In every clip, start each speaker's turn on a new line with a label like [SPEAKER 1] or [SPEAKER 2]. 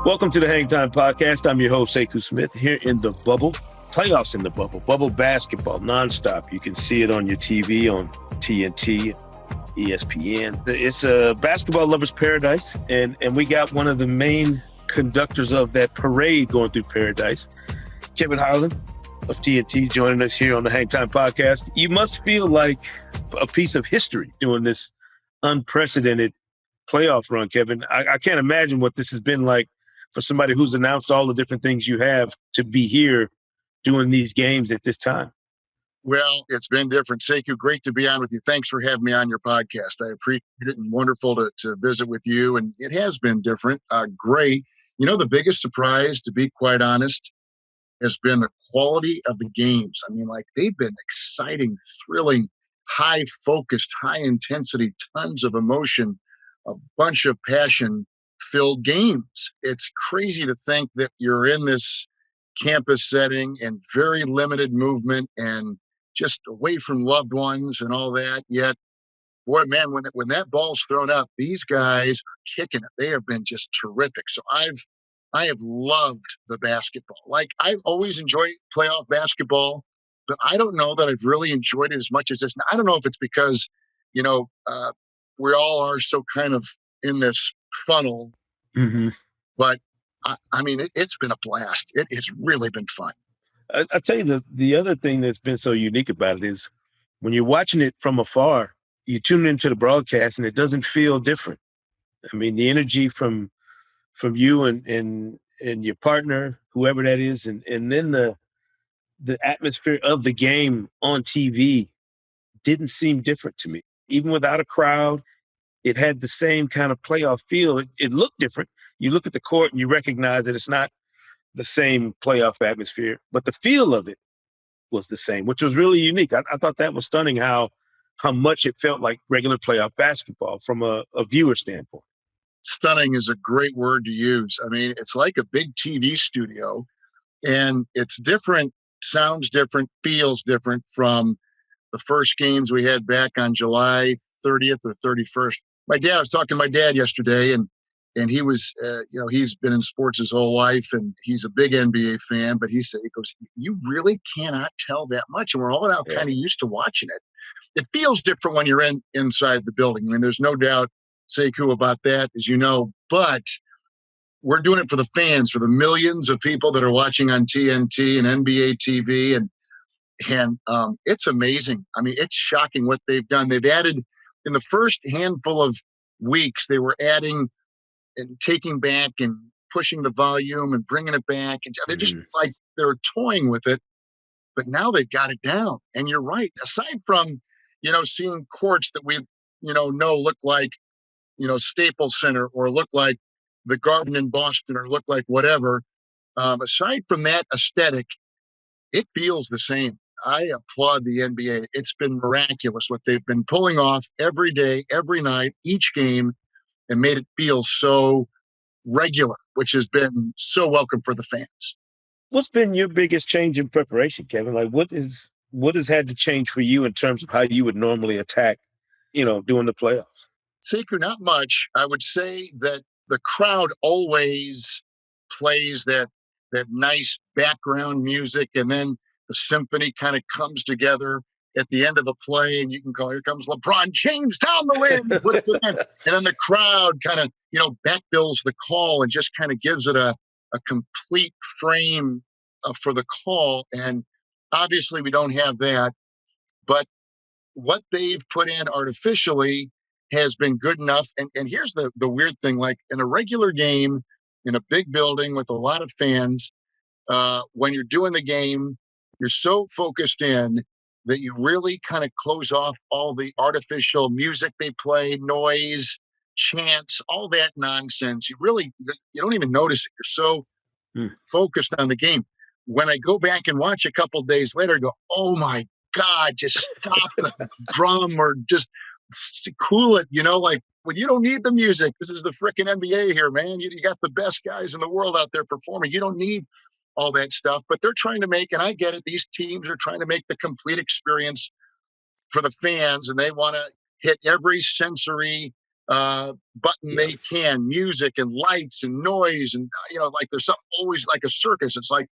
[SPEAKER 1] Welcome to the Hang Time Podcast. I'm your host, Sekou Smith, here in the bubble. Playoffs in the bubble basketball, nonstop. You can see it on your TV, on TNT, ESPN. It's a basketball lover's paradise, and we got one of the main conductors of that parade going through paradise, Kevin Harlan of TNT, joining us here on the Hang Time Podcast. You must feel like a piece of history doing this unprecedented playoff run, Kevin. I can't imagine what this has been like for somebody who's announced all the different things you have to be here doing these games at this time.
[SPEAKER 2] Well, it's been different. Sekou, great to be on with you. Thanks for having me on your podcast. I appreciate it and wonderful to visit with you. And it has been different. Great. You know, the biggest surprise, to be quite honest, has been the quality of the games. I mean, like, they've been exciting, thrilling, high focused, high intensity, tons of emotion, a bunch of passion filled games. It's crazy to think that you're in this campus setting and very limited movement and just away from loved ones and all that. Yet, boy, man, when that ball's thrown up, these guys are kicking it. They have been just terrific. So I have loved the basketball. Like, I've always enjoyed playoff basketball, but I don't know that I've really enjoyed it as much as this. Now, I don't know if it's because, you know, we all are so kind of in this funnel, but I mean, it's been a blast. It has really been fun.
[SPEAKER 1] I tell you, the other thing that's been so unique about it is when you're watching it from afar, you tune into the broadcast and it doesn't feel different. I mean, the energy from you and your partner, whoever that is, and then the atmosphere of the game on TV didn't seem different to me. Even without a crowd, it had the same kind of playoff feel. It looked different. You look at the court and you recognize that it's not the same playoff atmosphere, but the feel of it was the same, which was really unique. I thought that was stunning how much it felt like regular playoff basketball from a viewer standpoint.
[SPEAKER 2] Stunning is a great word to use. I mean, it's like a big TV studio, and it's different, sounds different, feels different from the first games we had back on July 30th or 31st. I was talking to my dad yesterday, and he was, he's been in sports his whole life, and he's a big NBA fan, but he goes, you really cannot tell that much. And we're all now kind of used to watching it. It feels different when you're inside the building. I mean, there's no doubt, Sekou, about that, as you know, but we're doing it for the fans, for the millions of people that are watching on TNT and NBA TV. And it's amazing. I mean, it's shocking what they've done. They've added, in the first handful of weeks, they were adding and taking back and pushing the volume and bringing it back. And they're just like, they're toying with it, but now they've got it down. And you're right. Aside from, seeing courts that we, know look like, Staples Center or look like the Garden in Boston or look like whatever, aside from that aesthetic, it feels the same. I applaud the NBA. It's been miraculous what they've been pulling off every day, every night, each game, and made it feel so regular, which has been so welcome for the fans.
[SPEAKER 1] What's been your biggest change in preparation, Kevin? Like, what has had to change for you in terms of how you would normally attack, doing the playoffs?
[SPEAKER 2] Sekou, not much. I would say that the crowd always plays that nice background music, and then the symphony kind of comes together at the end of a play, and you can call, here comes LeBron James down the lane, puts it in, and then the crowd kind of, backbills the call and just kind of gives it a complete frame for the call. And obviously we don't have that, but what they've put in artificially has been good enough. And here's the weird thing, like in a regular game, in a big building with a lot of fans, when you're doing the game, you're so focused in that you really kind of close off all the artificial music they play, noise, chants, all that nonsense. You don't even notice it. You're so focused on the game. When I go back and watch a couple days later, I go, oh my God, just stop the drum or just cool it, like, well, you don't need the music. This is the frickin' NBA here, man. You got the best guys in the world out there performing. You don't need all that stuff, but they're trying to make, and I get it, these teams are trying to make the complete experience for the fans, and they want to hit every sensory button
[SPEAKER 1] Yeah.
[SPEAKER 2] they can, music and lights and noise. And, like there's something always like a circus. It's like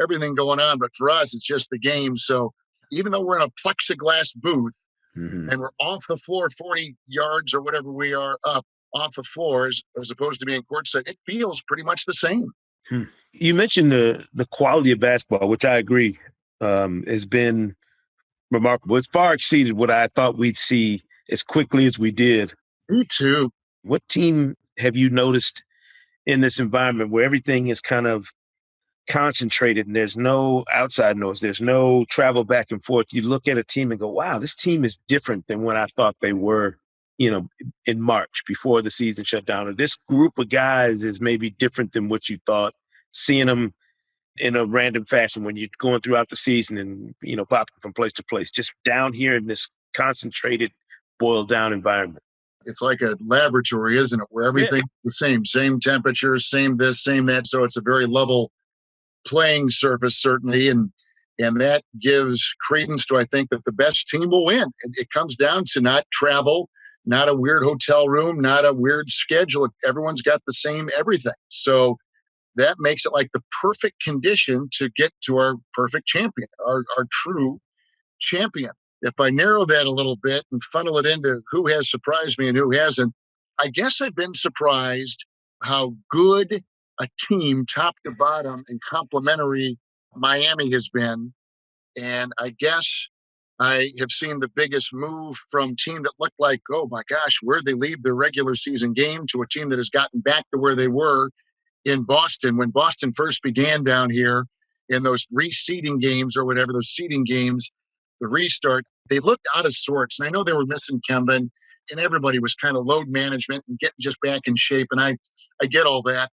[SPEAKER 2] everything going on. But for us, it's just the game. So even though we're in a plexiglass booth
[SPEAKER 1] Hmm.
[SPEAKER 2] and we're off the floor 40 yards or whatever we are up off the floors, as opposed to being courtside, it feels pretty much the same.
[SPEAKER 1] Hmm. You mentioned the quality of basketball, which I agree has been remarkable. It's far exceeded what I thought we'd see as quickly as we did.
[SPEAKER 2] Me too.
[SPEAKER 1] What team have you noticed in this environment where everything is kind of concentrated and there's no outside noise, there's no travel back and forth? You look at a team and go, wow, this team is different than what I thought they were, you know, in March before the season shut down. Or this group of guys is maybe different than what you thought, seeing them in a random fashion when you're going throughout the season and, popping from place to place, just down here in this concentrated, boiled down environment.
[SPEAKER 2] It's like a laboratory, isn't it? Where
[SPEAKER 1] Yeah.
[SPEAKER 2] everything's the same temperature, same this, same that. So it's a very level playing surface, certainly. And that gives credence to, I think, that the best team will win. And it comes down to not travel, not a weird hotel room, not a weird schedule. Everyone's got the same everything. So that makes it like the perfect condition to get to our perfect champion, our true champion. If I narrow that a little bit and funnel it into who has surprised me and who hasn't, I guess I've been surprised how good a team, top to bottom, and complimentary Miami has been. And I guess I have seen the biggest move from team that looked like, oh my gosh, where'd they leave their regular season game, to a team that has gotten back to where they were in Boston when Boston first began down here in those reseeding games or whatever, those seeding games, the restart. They looked out of sorts. And I know they were missing Kemba, and everybody was kind of load management and getting just back in shape. And I get all that.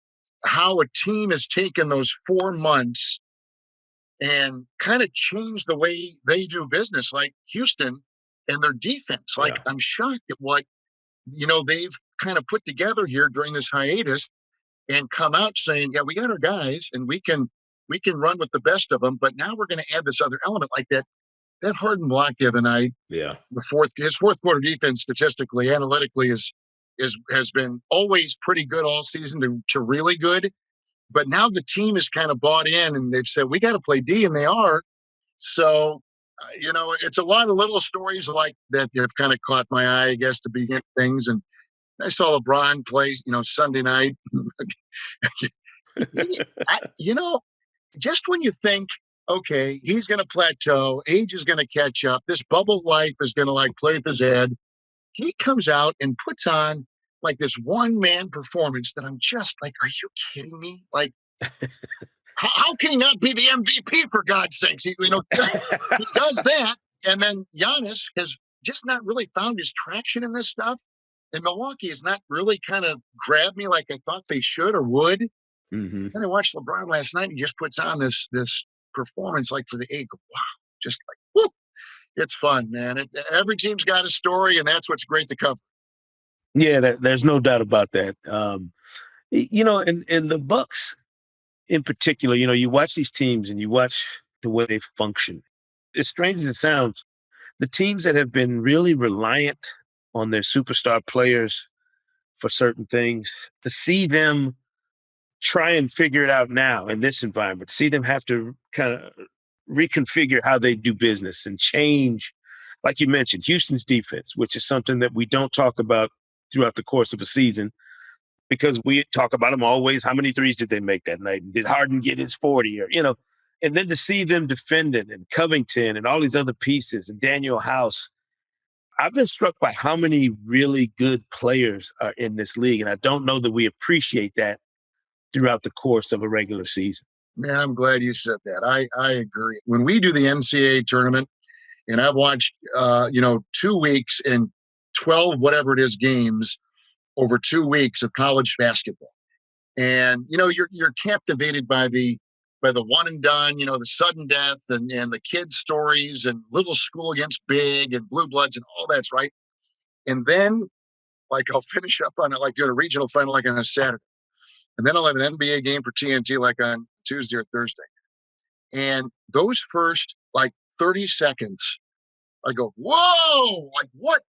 [SPEAKER 2] How a team has taken those 4 months and kind of changed the way they do business, like Houston and their defense. Like,
[SPEAKER 1] Yeah.
[SPEAKER 2] I'm shocked at what, they've kind of put together here during this hiatus and come out saying, "Yeah, we got our guys, and we can run with the best of them." But now we're going to add this other element, like that Harden block the other night.
[SPEAKER 1] Yeah.
[SPEAKER 2] His fourth quarter defense, statistically, analytically, has been always pretty good all season to really good. But now the team is kind of bought in, and they've said we got to play D, and they are. So, it's a lot of little stories like that have kind of caught my eye, I guess, to begin things. And I saw LeBron play, Sunday night. Just when you think, okay, he's going to plateau, age is going to catch up, this bubble life is going to like play with his head, he comes out and puts on like this one man performance that I'm just like, are you kidding me? Like, how can he not be the MVP, for God's sakes? He does that. And then Giannis has just not really found his traction in this stuff. And Milwaukee has not really kind of grabbed me like I thought they should or would.
[SPEAKER 1] Hmm.
[SPEAKER 2] Then I watched LeBron last night. He just puts on this performance like for the eight. Wow, just like whoo, it's fun, man. Every team's got a story, and that's what's great to cover.
[SPEAKER 1] Yeah, there's no doubt about that. And the Bucks in particular, you watch these teams and you watch the way they function. As strange as it sounds, the teams that have been really reliant on their superstar players for certain things, to see them try and figure it out now in this environment, see them have to kind of reconfigure how they do business and change, like you mentioned, Houston's defense, which is something that we don't talk about throughout the course of a season because we talk about them always. How many threes did they make that night? Did Harden get his 40 and then to see them defending and Covington and all these other pieces and Daniel House. I've been struck by how many really good players are in this league. And I don't know that we appreciate that throughout the course of a regular season.
[SPEAKER 2] Man, I'm glad you said that. I agree. When we do the NCAA tournament, and I've watched 2 weeks and 12 whatever it is games over 2 weeks of college basketball. And you're captivated by the one and done, the sudden death and the kids' stories and little school against big and blue bloods and all that's right. And then like I'll finish up on it like doing a regional final like on a Saturday. And then I'll have an NBA game for TNT like on Tuesday or Thursday. And those first like 30 seconds I go, whoa, like what?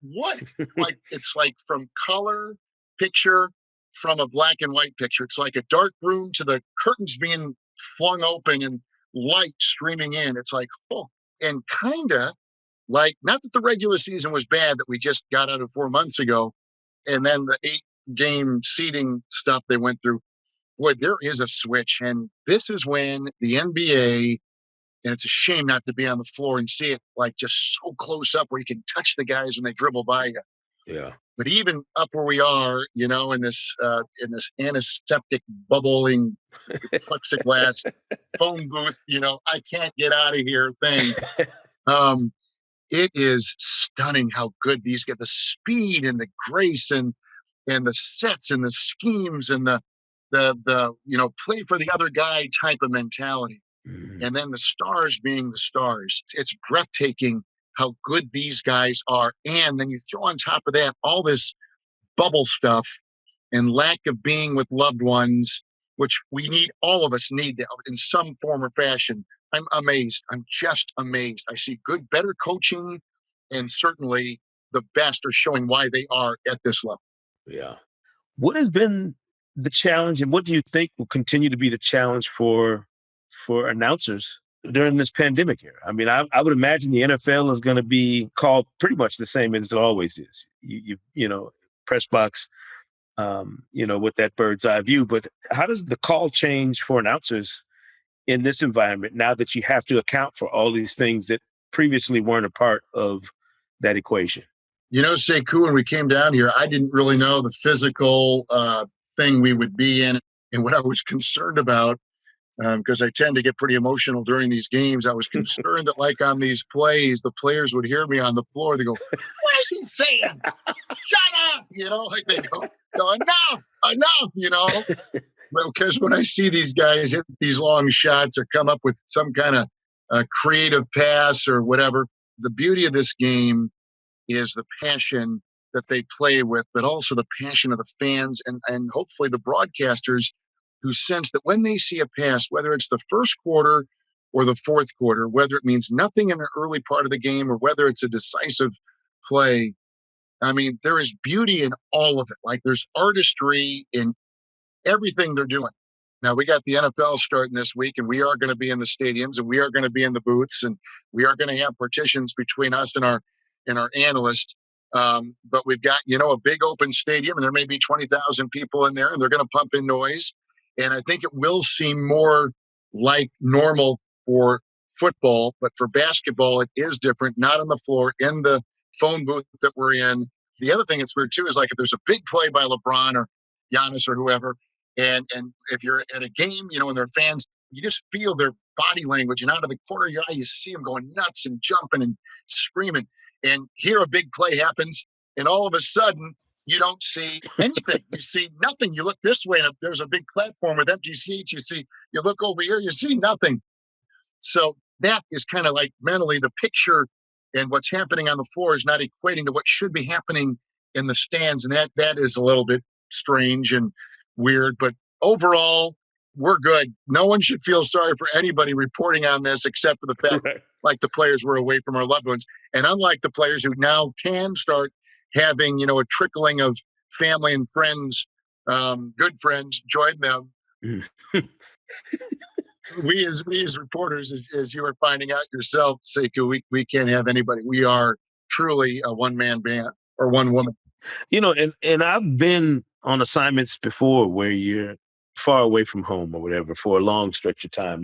[SPEAKER 2] Like, it's like from color picture from a black and white picture. It's like a dark room to the curtains being flung open and light streaming in. It's like, oh, and kind of like, not that the regular season was bad that we just got out of 4 months ago, and then the 8 game seeding stuff they went through. Boy, there is a switch. And this is when the NBA, and it's a shame not to be on the floor and see it like just so close up where you can touch the guys when they dribble by you.
[SPEAKER 1] Yeah.
[SPEAKER 2] But even up where we are, in this antiseptic bubbling plexiglass phone booth, I can't get out of here thing. Um, it is stunning how good these get, the speed and the grace and the sets and the schemes and the play for the other guy type of mentality.
[SPEAKER 1] Mhm.
[SPEAKER 2] And then the stars being the stars. It's breathtaking how good these guys are. And then you throw on top of that all this bubble stuff and lack of being with loved ones, which all of us need in some form or fashion. I'm amazed. I'm just amazed. I see better coaching, and certainly the best are showing why they are at this level.
[SPEAKER 1] Yeah. What has been the challenge, and what do you think will continue to be the challenge for announcers during this pandemic era? I mean, I would imagine the NFL is going to be called pretty much the same as it always is. Press box, with that bird's eye view. But how does the call change for announcers in this environment now that you have to account for all these things that previously weren't a part of that equation?
[SPEAKER 2] Sekou, when we came down here, I didn't really know the physical thing we would be in. And what I was concerned about, because I tend to get pretty emotional during these games, I was concerned that, like on these plays, the players would hear me on the floor. They go, "What is he saying? Shut up!" Like they go, enough. Because when I see these guys hit these long shots or come up with some kind of creative pass or whatever, the beauty of this game is the passion that they play with, but also the passion of the fans and hopefully the broadcasters who sense that when they see a pass, whether it's the first quarter or the fourth quarter, whether it means nothing in the early part of the game or whether it's a decisive play, I mean, there is beauty in all of it. Like, there's artistry in everything they're doing. Now, we got the NFL starting this week, and we are going to be in the stadiums, and we are going to be in the booths, and we are going to have partitions between us and our analyst. But we've got a big open stadium, and there may be 20,000 people in there, and they're going to pump in noise. And I think it will seem more like normal for football, but for basketball, it is different. Not on the floor, in the phone booth that we're in. The other thing that's weird too is, like, if there's a big play by LeBron or Giannis or whoever, and if you're at a game, and they're fans, you just feel their body language, and out of the corner of your eye, you see them going nuts and jumping and screaming. And here a big play happens, and all of a sudden, you don't see anything. You see nothing. You look this way, and there's a big platform with empty seats. You look over here, you see nothing. So that is kind of like mentally the picture, and what's happening on the floor is not equating to what should be happening in the stands. And that is a little bit strange and weird. But overall, we're good. No one should feel sorry for anybody reporting on this, except for the fact,
[SPEAKER 1] Right.
[SPEAKER 2] like, the players were away from our loved ones. And unlike the players who now can start having, a trickling of family and friends, good friends, join them,
[SPEAKER 1] Mm.
[SPEAKER 2] we as reporters, as you are finding out yourself, Sekou, we can't have anybody. We are truly a one-man band or one woman.
[SPEAKER 1] And I've been on assignments before where you're far away from home or whatever for a long stretch of time.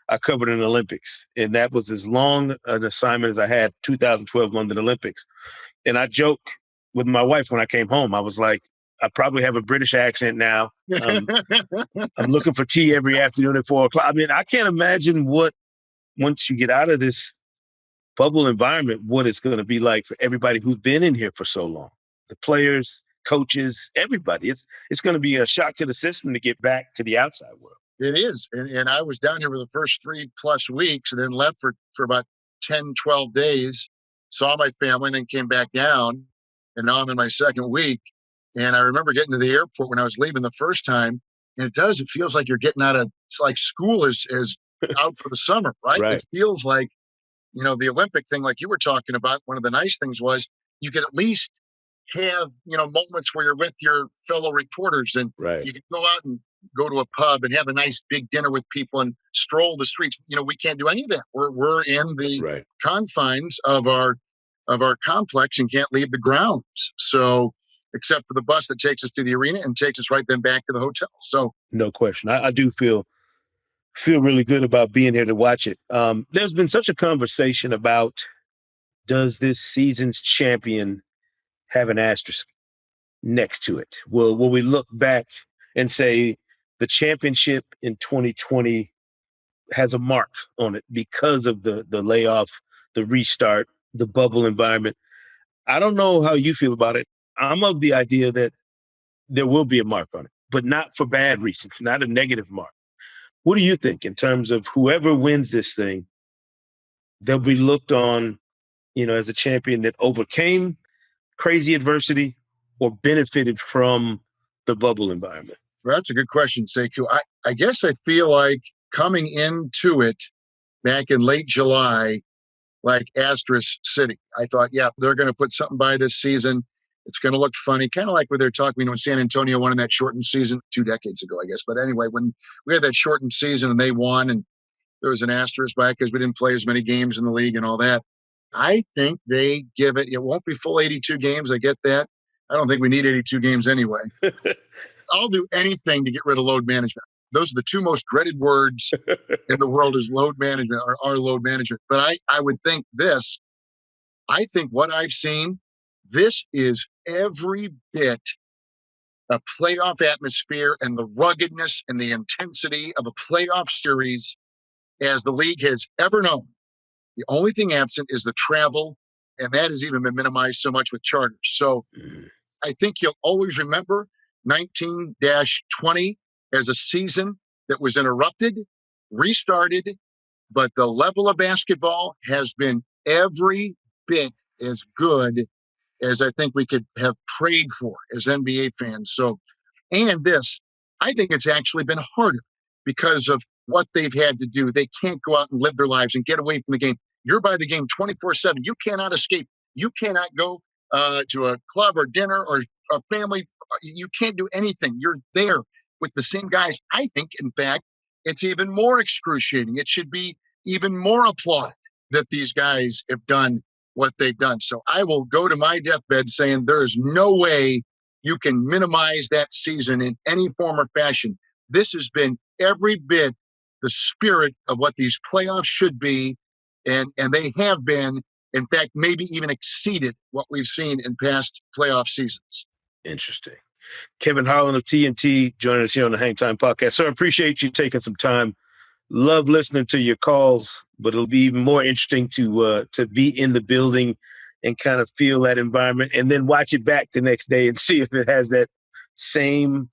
[SPEAKER 1] I covered an Olympics, and that was as long an assignment as I had. 2012 London Olympics, and I joke with my wife when I came home. I was like, I probably have a British accent now. I'm looking for tea every afternoon at 4 o'clock. I mean, I can't imagine what, once you get out of this bubble environment, what it's going to be like for everybody who's been in here for so long. The players, coaches, everybody. It's going to be a shock to the system to get back to the outside world.
[SPEAKER 2] It is. And I was down here for the first 3+ weeks and then left for about 10, 12 days, saw my family, and then came back down. And now I'm in my second week. And I remember getting to the airport when I was leaving the first time. And it feels like you're getting it's like school is out for the summer, right?
[SPEAKER 1] Right.
[SPEAKER 2] It feels like the Olympic thing, like you were talking about, one of the nice things was you could at least have, moments where you're with your fellow reporters and
[SPEAKER 1] Right.
[SPEAKER 2] you can go out and go to a pub and have a nice big dinner with people and stroll the streets. We can't do any of that. We're in the
[SPEAKER 1] Right.
[SPEAKER 2] confines of our complex and can't leave the grounds. So, except for the bus that takes us to the arena and takes us right then back to the hotel. So,
[SPEAKER 1] No question. I do feel really good about being here to watch it. There's been such a conversation about, does this season's champion have an asterisk next to it? Will we look back and say the championship in 2020 has a mark on it because of the layoff, the restart, the bubble environment? I don't know how you feel about it. I'm of the idea that there will be a mark on it, but not for bad reasons, not a negative mark. What do you think in terms of whoever wins this thing, they'll be looked on, as a champion that overcame crazy adversity or benefited from the bubble environment?
[SPEAKER 2] well, that's a good question, Sekou. I guess I feel like coming into it back in late July, like Asterisk City, I thought, yeah, they're going to put something by this season. It's going to look funny, kind of like when they're talking, when San Antonio won in that shortened season 2 decades ago, I guess. But anyway, when we had that shortened season and they won, and there was an asterisk by it because we didn't play as many games in the league and all that. I think they give it won't be full 82 games. I get that. I don't think we need 82 games anyway. I'll do anything to get rid of load management. Those are the two most dreaded words in the world, is load management, or our load management. But I would think this. I think what I've seen, this is every bit a playoff atmosphere and the ruggedness and the intensity of a playoff series as the league has ever known. The only thing absent is the travel, and that has even been minimized so much with charters. So I think you'll always remember 19-20 as a season that was interrupted, restarted, but the level of basketball has been every bit as good as I think we could have prayed for as NBA fans. So, and this, I think it's actually been harder because of what they've had to do. They can't go out and live their lives and get away from the game. You're by the game 24/7. You cannot escape. You cannot go to a club or dinner or a family. You can't do anything. You're there with the same guys. I think, in fact, it's even more excruciating. It should be even more applauded that these guys have done what they've done. So I will go to my deathbed saying there is no way you can minimize that season in any form or fashion. This has been every bit the spirit of what these playoffs should be, and they have been, in fact, maybe even exceeded what we've seen in past playoff seasons.
[SPEAKER 1] Interesting. Kevin Harlan of TNT joining us here on the Hang Time Podcast. Sir, I appreciate you taking some time. Love listening to your calls, but it'll be even more interesting to be in the building and kind of feel that environment, and then watch it back the next day and see if it has that same,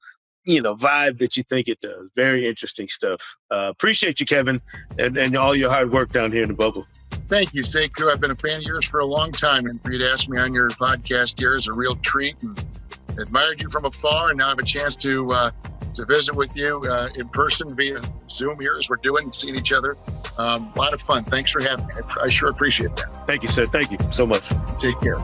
[SPEAKER 1] vibe that you think it does. Very interesting stuff. Appreciate you, Kevin, and all your hard work down here in the bubble.
[SPEAKER 2] Thank you, Sekou. I've been a fan of yours for a long time, and for you to ask me on your podcast here is a real treat. And admired you from afar, and now I have a chance to visit with you in person via Zoom here as we're doing, seeing each other. A lot of fun. Thanks for having me. I sure appreciate that.
[SPEAKER 1] Thank you, sir. Thank you so much.
[SPEAKER 2] Take care.